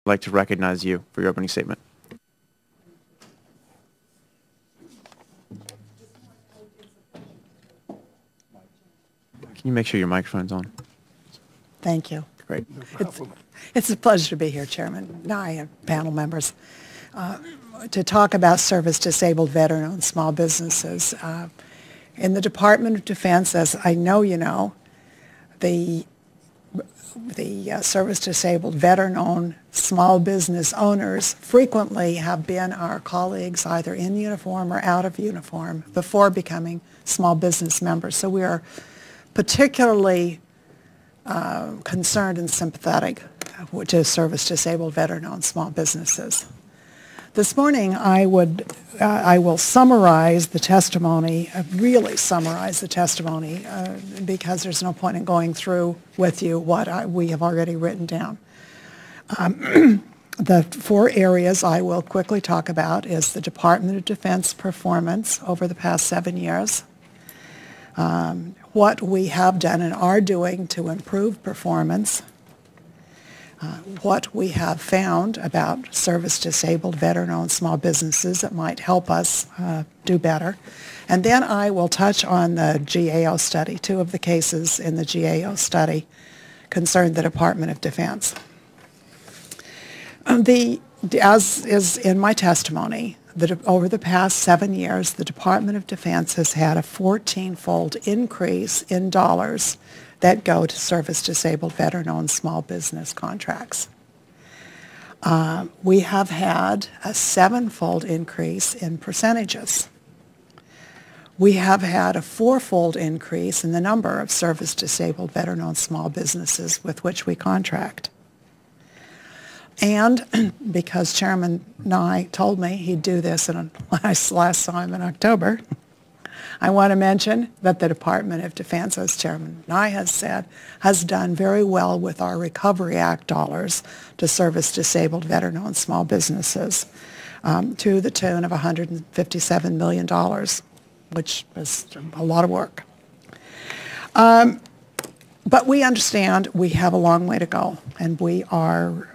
I'd like to recognize you for your opening statement. Can you make sure your microphone's on? Thank you. Great. It's a pleasure to be here, Chairman Nye and panel members, to talk about service-disabled veteran-owned small businesses. In the Department of Defense, as I know you know, the service-disabled veteran-owned small business owners frequently have been our colleagues either in uniform or out of uniform before becoming small business members. So we are particularly concerned and sympathetic to service-disabled veteran-owned small businesses. This morning, I will summarize the testimony, really summarize the testimony, because there's no point in going through with you what we have already written down. The four areas I will quickly talk about is the Department of Defense performance over the past 7 years, what we have done and are doing to improve performance, what we have found about service-disabled veteran-owned small businesses that might help us do better. And then I will touch on the GAO study. Two of the cases in the GAO study concern the Department of Defense. As is in my testimony, over the past 7 years, the Department of Defense has had a 14-fold increase in dollars that go to service-disabled veteran-owned small business contracts. We have had a 7-fold increase in percentages. We have had a 4-fold increase in the number of service-disabled veteran-owned small businesses with which we contract. And because Chairman Nye told me he'd do this last time in October, I want to mention that the Department of Defense, as Chairman Nye has said, has done very well with our Recovery Act dollars to service-disabled veteran-owned small businesses to the tune of $157 million, which is a lot of work. But we understand we have a long way to go, and we are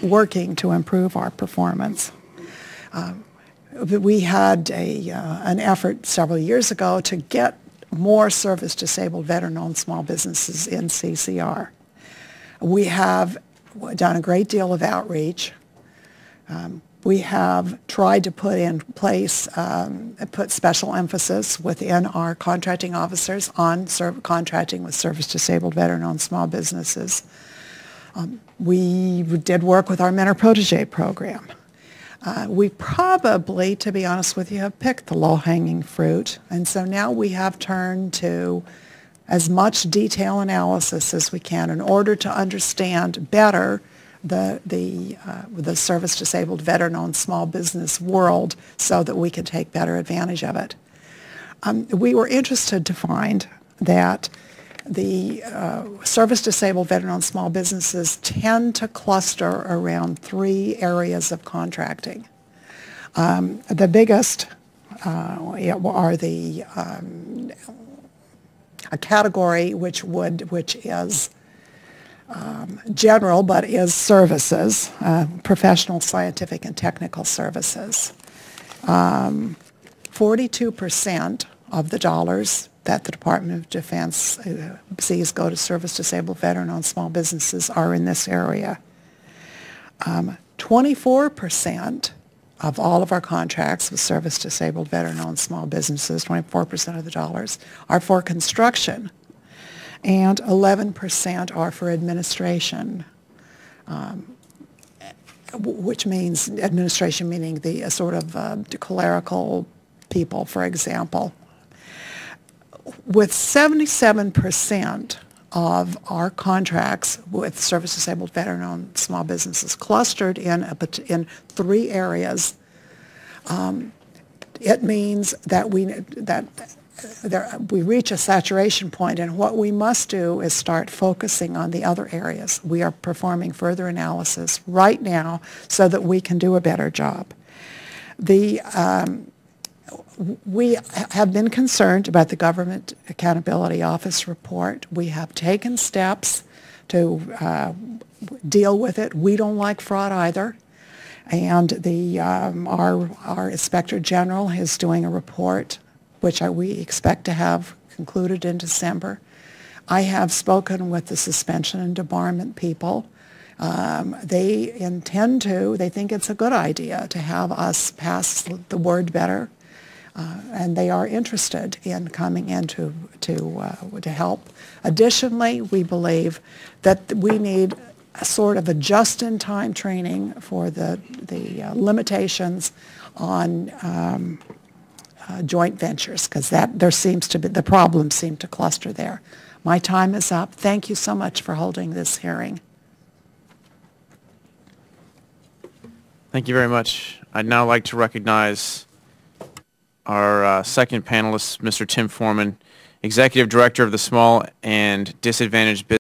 working to improve our performance. We had an effort several years ago to get more service-disabled veteran-owned small businesses in CCR. We have done a great deal of outreach. We have tried to put in place, put special emphasis within our contracting officers on contracting with service-disabled veteran-owned small businesses. We did work with our mentor protege program. We probably, to be honest with you, have picked the low-hanging fruit, and so now we have turned to as much detail analysis as we can in order to understand better the service-disabled veteran-owned small business world so that we can take better advantage of it. We were interested to find that the service-disabled veteran-owned small businesses tend to cluster around 3 areas of contracting. The biggest are a category which is general but is services, professional, scientific, and technical services. 42% of the dollars that the Department of Defense sees go to service-disabled veteran-owned small businesses are in this area. 24% of all of our contracts with service-disabled veteran-owned small businesses, 24% of the dollars, are for construction, and 11% are for administration, which means administration meaning the sort of clerical people, for example. With 77% of our contracts with service-disabled veteran-owned small businesses clustered in 3 areas, it means that we reach a saturation point, and what we must do is start focusing on the other areas. We are performing further analysis right now so that we can do a better job. We have been concerned about the Government Accountability Office report. We have taken steps to deal with it. We don't like fraud either. And our Inspector General is doing a report, which we expect to have concluded in December. I have spoken with the suspension and debarment people. They think it's a good idea to have us pass the word better, and they are interested in coming in to help. Additionally, we believe that we need a sort of a just-in-time training for the limitations on joint ventures, because the problems seem to cluster there. My time is up. Thank you so much for holding this hearing. Thank you very much. I'd now like to recognize our second panelist, Mr. Tim Foreman, Executive Director of the Small and Disadvantaged Business